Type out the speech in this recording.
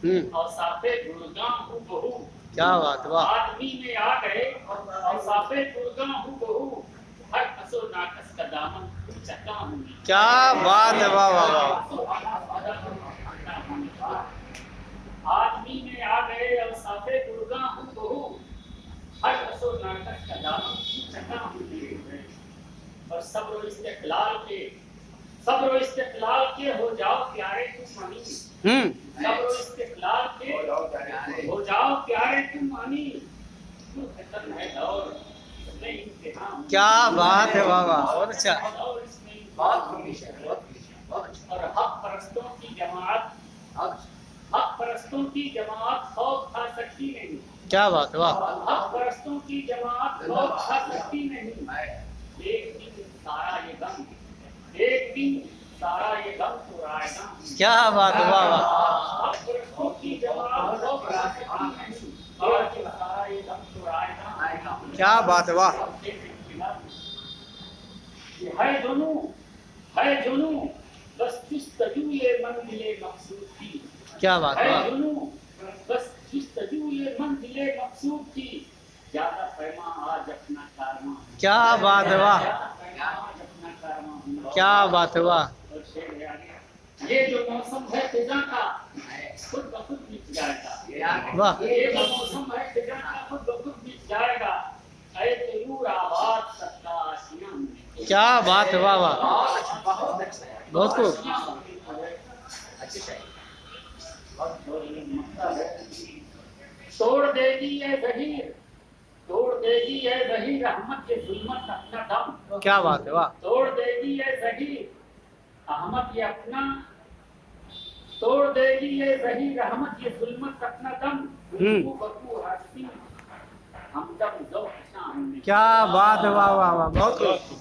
और साफे गुरगा हूँ बहू। क्या बात, वाह। आदमी में आ गए और साफे गुरगा हूँ बहू। हर असो नाकस का दामन चका हूँ। क्या बात है, वाह वाह वाह। आदमी में आ गए और साफे गुरगा हूँ बहू। हर असो नाकस का दामन चका हूँ। और सब्र इस्तेक़लाल के हो जाओ प्यारे तुम अमीन। सब्र इस्तेक़लाल के हो जाओ प्यारे तुम अमीन। खत्म है दौर इसमें इम्तिहान। क्या बात है, वाह वाह, बहुत अच्छा। और हक परस्तों की जमात खौफ खा सकती नहीं। क्या बात है, वाह। हक परस्तों की जमात खौफ खा सकती नहीं। एक दिन सारा ये गम चुराएगा। क्या बात है, वाह वाह। हक परस्तों की जमात खौफ खा सकती नहीं। एक दिन सारा ये गम चुराएगा। क्या बात है, वाह। है जुनू बस जुस्तजू ये मंजिले मकसूद की। क्या बात है, है वाह। जुनू बस जुस्तजू ये मंजिले मकसूद की। ज्यादा पैमा आज अपना कारवां। क्या बात है, वाह। आज अपना कारवां। क्या बात है, वाह। ये जो मौसम है फिजा का खुद ब खुद बीत जाएगा। वाह। ये जो मौसम है फिजा का खुद ब खुद बीत जाएगा। ऐ तयूर आबाद सबका आशियां में। क्या बात है, वाह वाह, बहुत खूब। तोड़ देगी ये ज़हीर, तोड़ देगी ये ज़हीर अहमद ये जुल्मत अपना दम। क्या बात है, वाह। तोड़ देगी ये ज़हीर अहमद ये अपना, तोड़ देगी ये ज़हीर अहमद ये जुल्मत अपना दम। बकू हस्ती हमदम ज़ौक़ शाम में। क्या बात है, वाह वाह वाह, बहुत खूब।